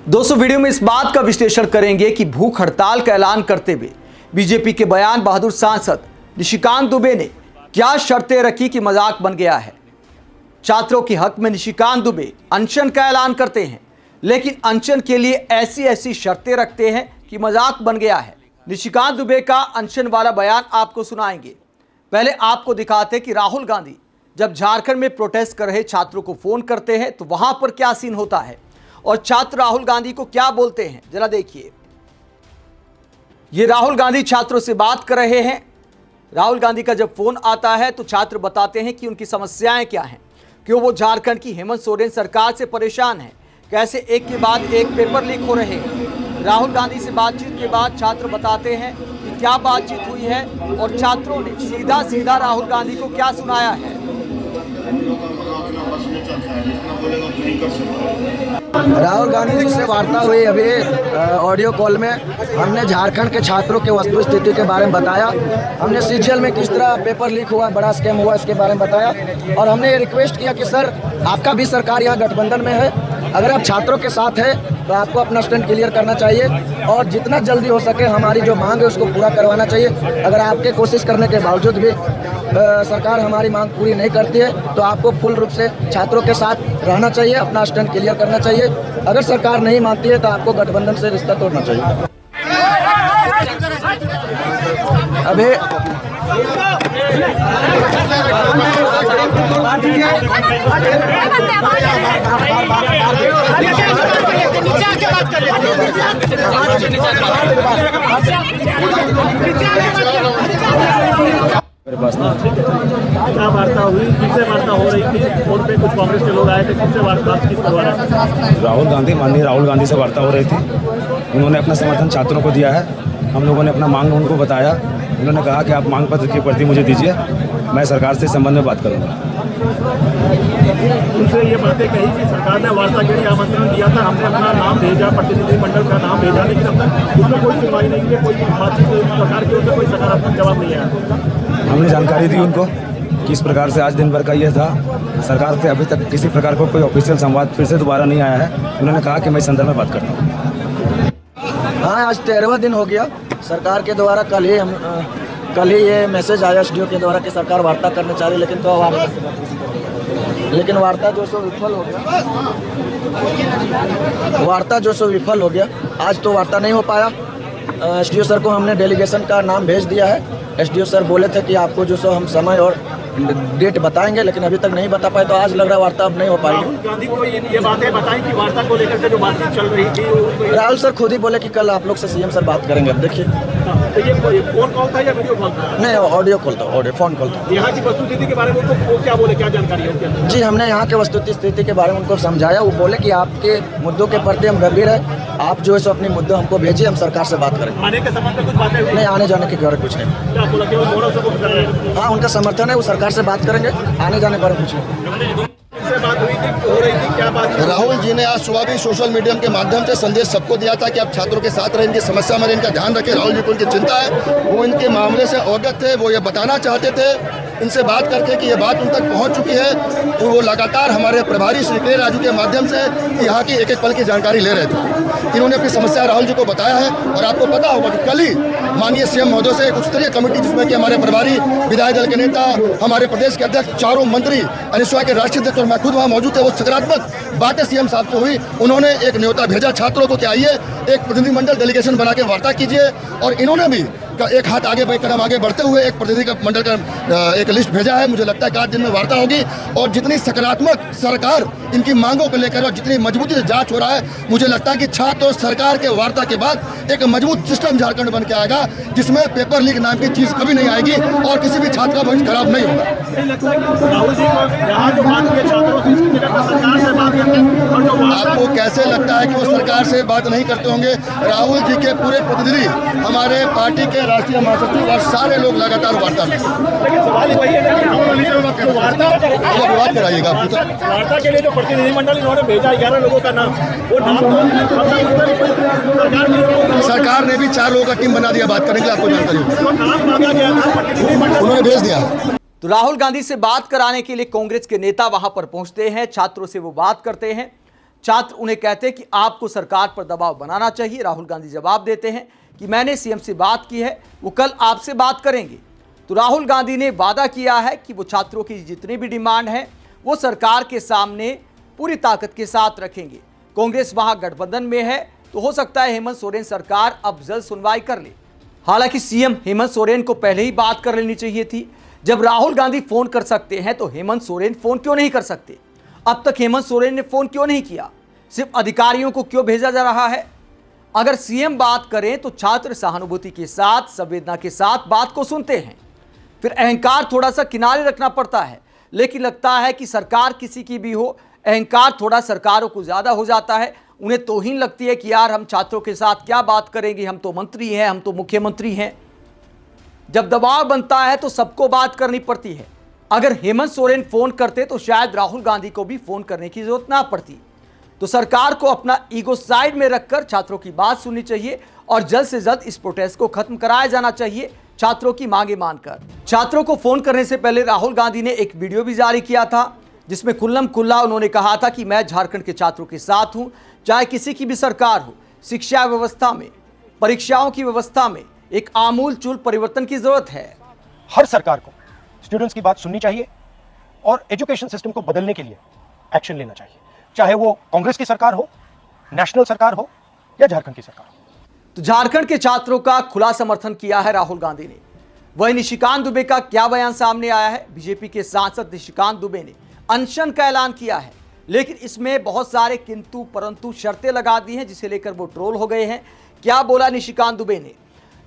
दोस्तों वीडियो में इस बात का विश्लेषण करेंगे कि भूख हड़ताल का ऐलान करते हुए बीजेपी के बयान बहादुर सांसद निशिकांत दुबे ने क्या शर्तें रखी कि मजाक बन गया है। छात्रों के हक में निशिकांत दुबे अनशन का ऐलान करते हैं, लेकिन अनशन के लिए ऐसी ऐसी शर्तें रखते हैं कि मजाक बन गया है। निशिकांत दुबे का अनशन वाला बयान आपको सुनाएंगे। पहले आपको दिखाते कि राहुल गांधी जब झारखंड में प्रोटेस्ट कर रहे छात्रों को फोन करते हैं तो वहां पर क्या सीन होता है और छात्र राहुल गांधी को क्या बोलते हैं, जरा देखिए। ये राहुल गांधी छात्रों से बात कर रहे हैं। राहुल गांधी का जब फोन आता है तो छात्र बताते हैं कि उनकी समस्याएं क्या हैं, क्यों वो झारखंड की हेमंत सोरेन सरकार से परेशान हैं, कैसे एक के बाद एक पेपर लीक हो रहे हैं। राहुल गांधी से बातचीत के बाद छात्र बताते हैं कि क्या बातचीत हुई है और छात्रों ने सीधा सीधा राहुल गांधी को क्या सुनाया है। राहुल गांधी जी से वार्ता हुई अभी ऑडियो कॉल में। हमने झारखंड के छात्रों के वस्तु स्थिति के बारे में बताया, हमने सीजीएल में किस तरह पेपर लीक हुआ, बड़ा स्कैम हुआ, इसके बारे में बताया। और हमने ये रिक्वेस्ट किया कि सर आपका भी सरकार यहाँ गठबंधन में है, अगर आप छात्रों के साथ है तो आपको अपना स्टैंड क्लियर करना चाहिए और जितना जल्दी हो सके हमारी जो मांग है उसको पूरा करवाना चाहिए। अगर आपके कोशिश करने के बावजूद भी सरकार हमारी मांग पूरी नहीं करती है तो आपको फुल रूप से छात्रों के साथ रहना चाहिए, अपना स्टैंड क्लियर करना चाहिए। अगर सरकार नहीं मानती है तो आपको गठबंधन से रिश्ता तोड़ना चाहिए। अभी मेरे पास ना क्या वार्ता हुई, किससे वार्ता हो रही थी? फोन पे कुछ कांग्रेस के लोग आए थे, किससे बातचीत करवा रहे थे? राहुल गांधी, माननीय राहुल गांधी से वार्ता हो रही थी। उन्होंने अपना समर्थन छात्रों को दिया है, हम लोगों ने अपना मांग उनको बताया। उन्होंने कहा कि आप मांग पत्र की प्रति मुझे दीजिए, मैं सरकार से इस संबंध में बात करूंगा। उनसे ये बातें कही कि सरकार ने वार्ता के लिए आमंत्रण दिया था, हमने अपना नाम भेजा, प्रतिनिधिमंडल का नाम भेजा, लेकिन अब तक उसमें कोई सुनवाई नहीं हुई, कोई बातचीत सरकार की ओर से कोई सकारात्मक जवाब नहीं आया। हमने जानकारी दी उनको कि इस प्रकार से आज दिन भर का ये था, सरकार से अभी तक किसी प्रकार को कोई ऑफिशियल संवाद फिर से दोबारा नहीं आया है। उन्होंने कहा कि मैं इस संदर्भ में बात करता हूँ। हाँ, आज 13वां दिन हो गया सरकार के द्वारा। कल ही ये मैसेज आया एसडीओ के द्वारा कि सरकार वार्ता करने चाह रही, लेकिन वार्ता जो सो विफल हो गया। आज तो वार्ता नहीं हो पाया। एसडीओ सर को हमने डेलीगेशन का नाम भेज दिया है। एसडीओ सर बोले थे कि आपको जो सो हम समय और डेट बताएंगे, लेकिन अभी तक नहीं बता पाए, तो आज लग रहा है वार्ता अब नहीं हो पाएगी। राहुल गांधी को ये बातें बताई कि वार्ता को लेकर के जो बातचीत चल रही थी, राहुल सर खुद ही बोले कि कल आप लोग से सीएम सर बात करेंगे। अब देखिए, तो ये फोन कॉल था या वीडियो कॉल था? नहीं, ऑडियो कॉल था, फोन कॉल था। यहाँ की वस्तुस्थिति के बारे में वो क्या बोले, क्या जानकारी है? जी, हमने यहाँ के वस्तुस्थिति के बारे में उनको समझाया। वो बोले कि आपके मुद्दों के प्रति हम गंभीर है, आप जो है सो अपने मुद्दे हमको भेजिए, हम सरकार से बात करेंगे। आने के संबंध में कुछ बातें हुई? नहीं, आने जाने के बारे कुछ नहीं। क्या बोला, केवल मोहरा सपोर्ट कर रहे हैं? हाँ, उनका समर्थन है, वो सरकार से बात करेंगे, आने जाने पर कुछ नहीं। बात हुई थी, हो रही थी, क्या बात? राहुल जी ने आज सुबह भी सोशल मीडिया के माध्यम से संदेश सबको दिया था कि आप छात्रों के साथ रहें, इनकी समस्या में इनका ध्यान रखें। राहुल जी को उनकी चिंता है, वो इनके मामले से अवगत थे, वो ये बताना चाहते थे इनसे बात करके कि ये बात उन तक पहुंच चुकी है। तो वो लगातार हमारे प्रभारी श्री के राजू के माध्यम से यहाँ की एक एक पल की जानकारी ले रहे थे। इन्होंने अपनी समस्या राहुल जी को बताया है और आपको पता होगा कि कल ही माननीय सीएम महोदय से एक उच्च स्तरीय कमेटी, जिसमें कि हमारे प्रभारी विधायक दल के नेता, हमारे प्रदेश के अध्यक्ष, चारों मंत्री, अनिश्वा के राष्ट्रीय अध्यक्ष और मैं खुद वहाँ मौजूद थे, वो सकारात्मक बातें सीएम साहब से हुई। उन्होंने एक न्योता भेजा छात्रों को कि आइए एक प्रतिनिधिमंडल डेलीगेशन बना के वार्ता कीजिए, और इन्होंने भी एक हाथ आगे, कदम आगे बढ़ते हुए एक प्रतिनिधिमंडल का एक लिस्ट भेजा है। मुझे लगता है कि आज दिन में वार्ता होगी और जितनी सकारात्मक सरकार इनकी मांगों को लेकर और जितनी मजबूती से जांच हो रहा है, मुझे लगता है कि छात्र और सरकार के वार्ता के बाद एक मजबूत सिस्टम झारखंड बन के आएगा, जिसमें पेपर लीक नाम की चीज कभी नहीं आएगी और किसी भी छात्र का भविष्य खराब नहीं होगा। आपको कैसे लगता है कि वो सरकार से बात नहीं करते होंगे? राहुल जी के पूरे प्रतिनिधि, हमारे पार्टी के राष्ट्रीय महासचिव और सारे लोग लगातार वार्ता में। लेकिन सवाल वही है कि बात कराइएगा। वार्ता के लिए जो प्रतिनिधिमंडल इन्होंने भेजा 11 लोगों का नाम, वो नाम सरकार ने भी 4 लोगों का टीम बना दिया, बात करेंगे, आपको जानकारी उन्होंने भेज दिया। तो राहुल गांधी से बात कराने के लिए कांग्रेस के नेता वहां पर पहुंचते हैं, छात्रों से वो बात करते हैं। छात्र उन्हें कहते हैं कि आपको सरकार पर दबाव बनाना चाहिए। राहुल गांधी जवाब देते हैं कि मैंने सीएम से बात की है, वो कल आपसे बात करेंगे। तो राहुल गांधी ने वादा किया है कि वो छात्रों की जितनी भी डिमांड है वो सरकार के सामने पूरी ताकत के साथ रखेंगे। कांग्रेस वहां गठबंधन में है, तो हो सकता है हेमंत सोरेन सरकार अब जल्द सुनवाई कर ले। हालांकि सीएम हेमंत सोरेन को पहले ही बात कर लेनी चाहिए थी। जब राहुल गांधी फोन कर सकते हैं तो हेमंत सोरेन फोन क्यों नहीं कर सकते? अब तक हेमंत सोरेन ने फोन क्यों नहीं किया? सिर्फ अधिकारियों को क्यों भेजा जा रहा है? अगर सीएम बात करें तो छात्र सहानुभूति के साथ, संवेदना के साथ बात को सुनते हैं। फिर अहंकार थोड़ा सा किनारे रखना पड़ता है। लेकिन लगता है कि सरकार किसी की भी हो, अहंकार थोड़ा सरकारों को ज्यादा हो जाता है। उन्हें तौहीन लगती है कि यार हम छात्रों के साथ क्या बात करेंगे, हम तो मंत्री हैं, हम तो मुख्यमंत्री हैं। जब दबाव बनता है तो सबको बात करनी पड़ती है। अगर हेमंत सोरेन फोन करते तो शायद राहुल गांधी को भी फोन करने की जरूरत ना पड़ती। तो सरकार को अपना ईगो साइड में रखकर छात्रों की बात सुननी चाहिए और जल्द से जल्द इस प्रोटेस्ट को खत्म कराया जाना चाहिए, छात्रों की मांगे मानकर। छात्रों को फोन करने से पहले राहुल गांधी ने एक वीडियो भी जारी किया था, जिसमें खुल्लम खुल्ला उन्होंने कहा था कि मैं झारखंड के छात्रों के साथ हूं, चाहे किसी की भी सरकार हो। शिक्षा व्यवस्था में, परीक्षाओं की व्यवस्था में एक आमूल-चूल परिवर्तन की जरूरत है। हर सरकार को स्टूडेंट्स की बात सुननी चाहिए और एजुकेशन सिस्टम को बदलने के लिए एक्शन लेना चाहिए, चाहे वो कांग्रेस की सरकार हो, नेशनल सरकार हो या झारखंड की सरकार हो। तो झारखंड के छात्रों का खुला समर्थन किया है राहुल गांधी ने। वही निशिकांत दुबे का क्या बयान सामने आया है? बीजेपी के सांसद निशिकांत दुबे ने अनशन का ऐलान किया है, लेकिन इसमें बहुत सारे किंतु परंतु शर्तें लगा दी हैं, जिसे लेकर वो ट्रोल हो गए हैं। क्या बोला निशिकांत दुबे ने?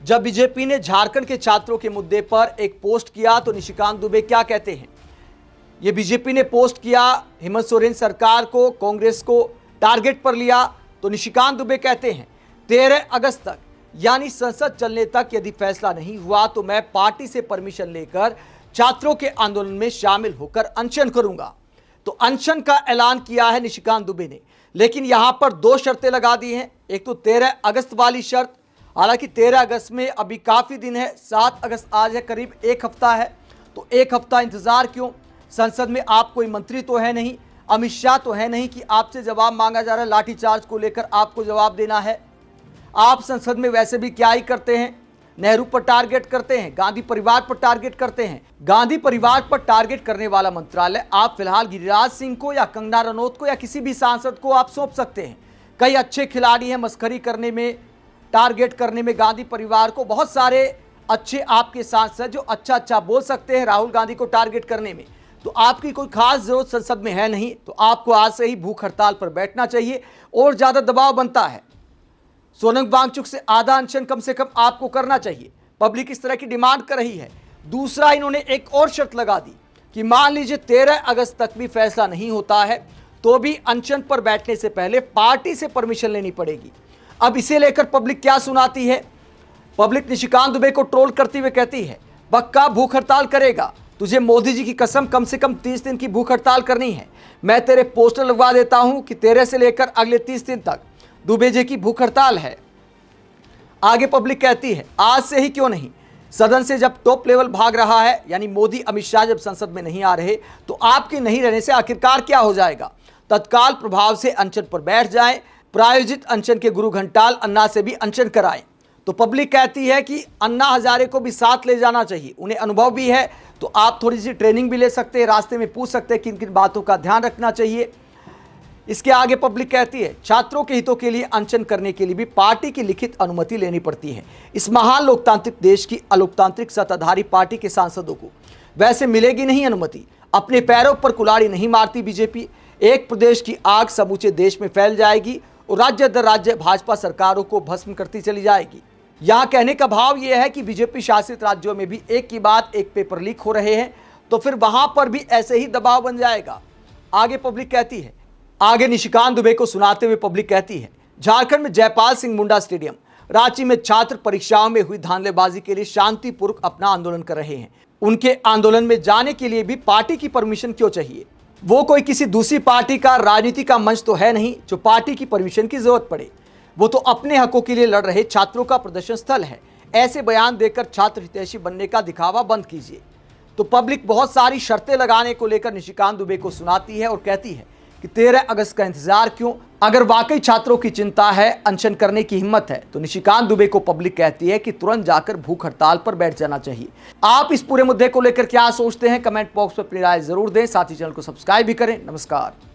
जब बीजेपी ने झारखंड के छात्रों के मुद्दे पर एक पोस्ट किया तो निशिकांत दुबे क्या कहते हैं? ये बीजेपी ने पोस्ट किया, हेमंत सोरेन सरकार को, कांग्रेस को टारगेट पर लिया। तो निशिकांत दुबे कहते हैं 13 अगस्त तक यानी संसद चलने तक यदि फैसला नहीं हुआ तो मैं पार्टी से परमिशन लेकर छात्रों के आंदोलन में शामिल होकर अनशन करूंगा। तो अनशन का ऐलान किया है निशिकांत दुबे ने, लेकिन यहां पर 2 शर्तें लगा दी हैं। एक तो 13 अगस्त वाली शर्त, हालांकि 13 अगस्त में अभी काफी दिन है, 7 अगस्त आज है, करीब 1 हफ्ता है। तो 1 हफ्ता इंतजार क्यों? संसद में आप कोई मंत्री तो है नहीं, अमित शाह तो है नहीं कि आपसे जवाब मांगा जा रहा है, लाठीचार्ज को लेकर आपको जवाब देना है। आप संसद में वैसे भी क्या ही करते हैं? नेहरू पर टारगेट करते हैं, गांधी परिवार पर टारगेट करते हैं। गांधी परिवार पर टारगेट करने वाला मंत्रालय आप फिलहाल गिरिराज सिंह को या कंगना रनौत को या किसी भी सांसद को आप सौंप सकते हैं। कई अच्छे खिलाड़ी हैं मस्खरी करने में, टारगेट करने में गांधी परिवार को। बहुत सारे अच्छे आपके सांसद जो अच्छा बोल सकते हैं राहुल गांधी को टारगेट करने में। तो आपकी कोई खास जरूरत संसद में है नहीं, तो आपको आज से ही भूख हड़ताल पर बैठना चाहिए और ज्यादा दबाव बनता है। सोनम वांगचुक से आधा अनशन कम से कम आपको करना चाहिए। पब्लिक इस तरह की डिमांड कर रही है। दूसरा, इन्होंने एक और शर्त लगा दी कि मान लीजिए 13 अगस्त तक भी फैसला नहीं होता है तो भी अनशन पर बैठने से पहले पार्टी से परमिशन लेनी पड़ेगी। अब इसे लेकर पब्लिक क्या सुनाती है? पब्लिक निशिकांत दुबे को ट्रोल करते हुए कहती है पक्का भूख हड़ताल करेगा, तुझे मोदी जी की कसम से कम 30 दिन की भूख हड़ताल करनी है। मैं तेरे पोस्टर लगवा देता हूं कि 13 से लेकर अगले 30 दिन तक दुबे जी की भूख हड़ताल है। आगे पब्लिक कहती है आज से ही क्यों नहीं? सदन से जब टॉप लेवल भाग रहा है, यानी मोदी अमित शाह जब संसद में नहीं आ रहे, तो आपके नहीं रहने से आखिरकार क्या हो जाएगा? तत्काल प्रभाव से अनशन पर बैठ जाएं, प्रायोजित अनशन के गुरु घंटाल अन्ना से भी अनशन कराएं। तो पब्लिक कहती है कि अन्ना हजारे को भी साथ ले जाना चाहिए, उन्हें अनुभव भी है, तो आप थोड़ी सी ट्रेनिंग भी ले सकते हैं, रास्ते में पूछ सकते हैं किन किन बातों का ध्यान रखना चाहिए। इसके आगे पब्लिक कहती है छात्रों के हितों के लिए अनशन करने के लिए भी पार्टी की लिखित अनुमति लेनी पड़ती है। इस महान लोकतांत्रिक देश की अलोकतांत्रिक सत्ताधारी पार्टी के सांसदों को वैसे मिलेगी नहीं अनुमति। अपने पैरों पर कुल्हाड़ी नहीं मारती बीजेपी। एक प्रदेश की आग समूचे देश में फैल जाएगी और राज्य दर राज्य भाजपा सरकारों को भस्म करती चली जाएगी। यहाँ कहने का भाव यह है कि बीजेपी शासित राज्यों में भी एक के बाद एक पेपर लीक हो रहे हैं, तो फिर वहां पर भी ऐसे ही दबाव बन जाएगा। आगे पब्लिक कहती है, आगे निशिकांत दुबे को सुनाते हुए पब्लिक कहती है झारखंड में जयपाल सिंह मुंडा स्टेडियम, रांची में छात्र परीक्षाओं में हुई धांधलेबाजी के लिए शांतिपूर्वक अपना आंदोलन कर रहे हैं। उनके आंदोलन में जाने के लिए भी पार्टी की परमिशन क्यों चाहिए? वो कोई किसी दूसरी पार्टी का राजनीति का मंच तो है नहीं जो पार्टी की परमिशन की जरूरत पड़े। वो तो अपने हकों के लिए लड़ रहे छात्रों का प्रदर्शन स्थल है। ऐसे बयान देकर छात्र हितैषी बनने का दिखावा बंद कीजिए। तो पब्लिक बहुत सारी शर्तें लगाने को लेकर निशिकांत दुबे को सुनाती है और कहती है कि 13 अगस्त का इंतजार क्यों? अगर वाकई छात्रों की चिंता है, अनशन करने की हिम्मत है, तो निशिकांत दुबे को पब्लिक कहती है कि तुरंत जाकर भूख हड़ताल पर बैठ जाना चाहिए। आप इस पूरे मुद्दे को लेकर क्या सोचते हैं? कमेंट बॉक्स में अपनी राय जरूर दें। साथ ही चैनल को सब्सक्राइब भी करें। नमस्कार।